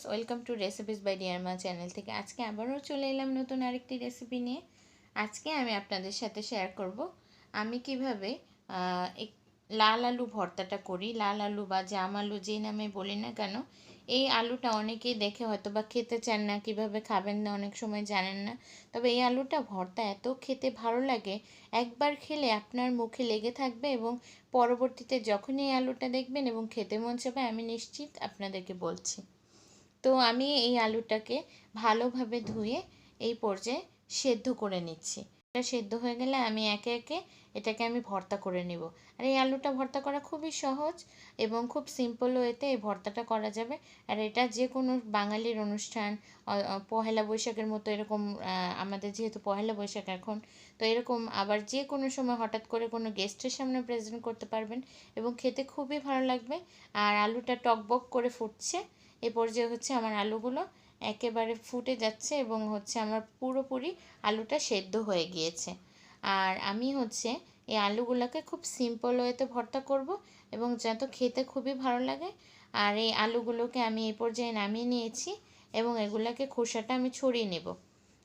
Welcome to recipes by dear মা channel থেকে আজকে আবারও চলে এলাম নতুন আরেকটি রেসিপি নিয়ে। আজকে আমি আপনাদের সাথে শেয়ার করব আমি কিভাবে লাল আলু ভর্তাটা করি। লাল আলু বা জাম আলু যেই নামে বলি না কেন, এই আলুটা অনেকেই দেখে হয়তো বা খেতে চান না, কিভাবে খাবেন না অনেক সময় জানেন না। তবে এই আলুটা ভর্তা এত খেতে ভালো লাগে, একবার খেলে আপনার মুখে লেগে থাকবে এবং পরবর্তীতে যখনই এই আলুটা দেখবেন এবং খেতে মন চাইবে আমি নিশ্চিত আপনাদেরকে বলছি। তো আমি এই আলুটাকে ভালোভাবে ধুয়ে এই পর্যায়ে সেদ্ধ করে নিচ্ছি। এটা সেদ্ধ হয়ে গেলে আমি একে একে এটাকে আমি ভর্তা করে নিব। আর এই আলুটা ভর্তা করা খুবই সহজ এবং খুব সিম্পল ওয়েতে এই ভর্তাটা করা যাবে। আর এটা যে কোনো বাঙালির অনুষ্ঠান, পহেলা বৈশাখের মতো এরকম, আমাদের যেহেতু পহেলা বৈশাখ এখন, তো এরকম আবার যে কোনো সময় হঠাৎ করে কোনো গেস্টের সামনে প্রেজেন্ট করতে পারবেন এবং খেতে খুবই ভালো লাগবে। আর আলুটা টকবক করে ফুটছে, এ পর্যায়ে হচ্ছে আমার আলুগুলো একেবারে ফুটে যাচ্ছে এবং হচ্ছে আমার পুরোপুরি আলুটা সেদ্ধ হয়ে গিয়েছে। আর আমি হচ্ছে এই আলুগুলোকে খুব সিম্পল ওয়েতে ভর্তা করব এবং যাতে খেতে খুবই ভালো লাগে। আর এই আলুগুলোকে আমি এই পর্যায়ে নামিয়ে নিয়েছি এবং এগুলোকে খোসাটা আমি ছড়িয়ে নেব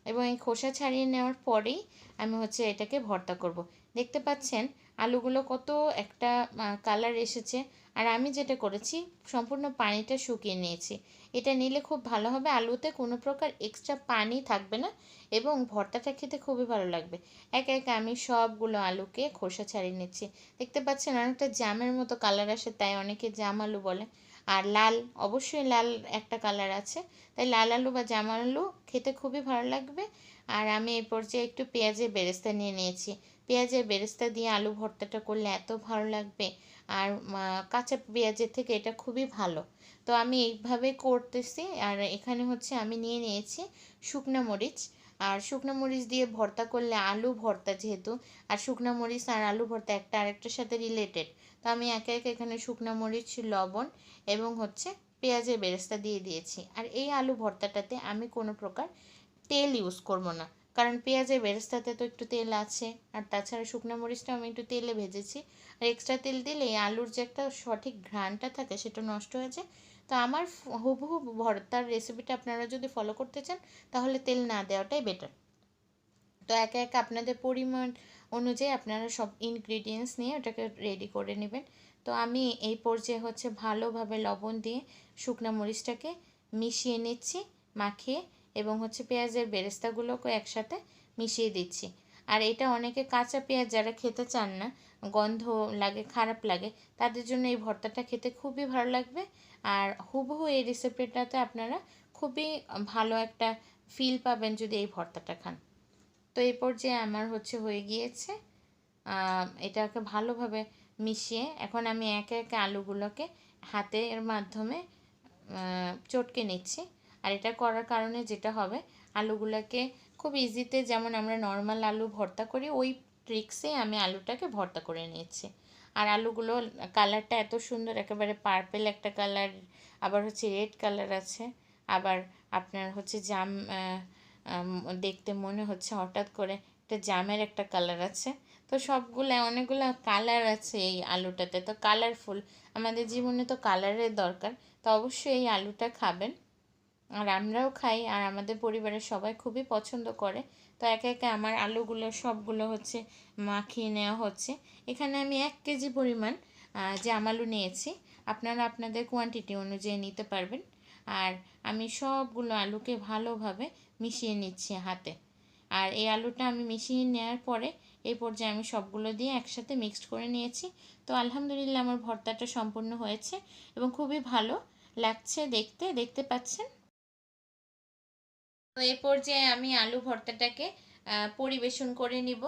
এবং এই খোসা ছাড়িয়ে নেওয়ার পরেই আমি হচ্ছে এটাকে ভর্তা করব। দেখতে পাচ্ছেন আলুগুলো কত একটা কালার এসেছে। আর আমি যেটা করেছি সম্পূর্ণ পানিটা শুকিয়ে নিয়েছি। এটা নিলে খুব ভালো হবে, আলুতে কোনো প্রকার এক্সট্রা পানি থাকবে না এবং ভর্তাটা খেতে খুবই ভালো লাগবে। একে একে আমি সবগুলো আলুকে খোসা ছাড়িয়ে নিচ্ছি। দেখতে পাচ্ছেন অনেকটা জামের মতো কালার আসে, তাই অনেকে জাম আলু বলে। আর লাল, অবশ্যই লাল একটা কালার আছে, তাই লাল আলু বা জাম আলু খেতে খুবই ভালো লাগবে। আর আমি এই পর্যায়ে একটু পেঁয়াজের বেরেস্তা নিয়ে নিয়েছি। পেঁয়াজের বেরেস্তা দিয়ে আলু ভর্তাটা করলে এত ভালো লাগবে, আর কাঁচা পেঁয়াজের থেকে এটা খুবই ভালো। তো আমি এইভাবে করতেছি। আর এখানে হচ্ছে আমি নিয়ে নিয়েছি শুকনো মরিচ। আর শুকনো মরিচ দিয়ে ভর্তা করলে, আলু ভর্তা যেহেতু, আর শুকনো মরিচ আর আলু ভর্তা একটা আরেকটার সাথে রিলেটেড, তো আমি একে একে এখানে শুকনো মরিচ, লবণ এবং হচ্ছে পেঁয়াজের বেরেস্তা দিয়ে দিয়েছি। আর এই আলু ভর্তাটাতে আমি কোনো প্রকার তেল ইউজ করব না, কারণ পেঁয়াজের বেরেস্তাতে তো একটু তেল আছে। আর তাছাড়া শুকনো মরিচটা আমি একটু তেলে ভেজেছি, আর এক্সট্রা তেল দিলে এই আলুর যে একটা সঠিক ঘ্রাণটা থাকে সেটা নষ্ট হয়ে যায়। তো আমার হুবহু ভর্তার রেসিপিটা আপনারা যদি ফলো করতে চান তাহলে তেল না দেওয়াটাই বেটার। তো একে একে আপনাদের পরিমাণ অনুযায়ী আপনারা সব ইনগ্রিডিয়েন্টস নিয়ে ওটাকে রেডি করে নেবেন। তো আমি এই পর্যায়ে হচ্ছে ভালোভাবে লবণ দিয়ে শুকনো মরিচটাকে মিশিয়ে নিচ্ছি, মাখিয়ে, এবং হচ্ছে পেঁয়াজের বেরেস্তাগুলোকে একসাথে মিশিয়ে দিচ্ছি। আর এটা অনেকে কাঁচা পেঁয়াজ যারা খেতে চান না, গন্ধ লাগে, খারাপ লাগে, তাদের জন্য এই ভর্তাটা খেতে খুবই ভালো লাগবে। আর হুবহু এই রেসিপিটাতে আপনারা খুবই ভালো একটা ফিল পাবেন যদি এই ভর্তাটা খান। তো এই পর্যায়ে আমার হচ্ছে হয়ে গিয়েছে। এটাকে ভালোভাবে মিশিয়ে এখন আমি একে একে আলুগুলোকে হাতের মাধ্যমে চটকে নিচ্ছি। আর এটা করার কারণে যেটা হবে, আলুগুলোকে খুব ইজিতে, যেমন আমরা নর্মাল আলু ভর্তা করি ওই ট্রিক্সে আমি আলুটাকে ভর্তা করে নিয়েছি। আর আলুগুলো কালারটা এত সুন্দর, একেবারে পার্পেল একটা কালার, আবার হচ্ছে রেড কালার আছে, আবার আপনার হচ্ছে জাম, দেখতে মনে হচ্ছে হঠাৎ করে একটা জামের একটা কালার আছে। তো সবগুলো, অনেকগুলো কালার আছে এই আলুটাতে, তো কালারফুল, আমাদের জীবনে তো কালারের দরকার। তো অবশ্যই এই আলুটা খাবেন, আর আমরাও খাই, আর আমাদের পরিবারের সবাই খুবই পছন্দ করে। তো একে একে আমার আলুগুলো সবগুলো হচ্ছে মাখিয়ে নেওয়া হচ্ছে। এখানে আমি 1 কেজি পরিমাণ জাম আলু নিয়েছি, আপনারা আপনাদের কোয়ান্টিটি অনুযায়ী নিতে পারবেন। আর আমি সবগুলো আলুকে ভালোভাবে মিশিয়ে নিচ্ছি হাতে। আর এই আলুটা আমি মিশিয়ে নেওয়ার পরে এই পর্যায়ে আমি সবগুলো দিয়ে একসাথে মিক্সড করে নিয়েছি। তো আলহামদুলিল্লাহ আমার ভর্তাটা সম্পূর্ণ হয়েছে এবং খুবই ভালো লাগছে দেখতে, দেখতে পাচ্ছেন। তো এই পর্যায়ে আমি আলু ভর্তাটাকে পরিবেশন করে নিব।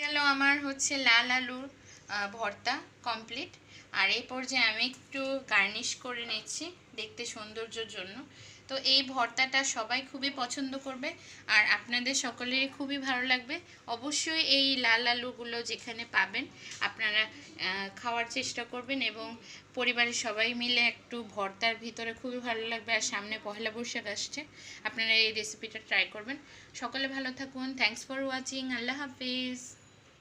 গেল আমার হচ্ছে লাল আলুর ভর্তা কমপ্লিট। আর এই পর্যায়ে আমি একটু গার্নিশ করে নিচ্ছি দেখতে সৌন্দর্যের জন্য। তো এই ভর্তাটা সবাই খুবই পছন্দ করবে আর আপনাদের সকলেরই খুবই ভালো লাগবে। অবশ্যই এই লাল আলুগুলো যেখানে পাবেন আপনারা খাওয়ার চেষ্টা করবেন এবং পরিবারের সবাই মিলে একটু ভর্তার ভিতরে খুবই ভালো লাগবে। আর সামনে পহেলা বৈশাখ আসছে, আপনারা এই রেসিপিটা ট্রাই করবেন। সকলে ভালো থাকুন। Thanks for watching. Allah Hafiz.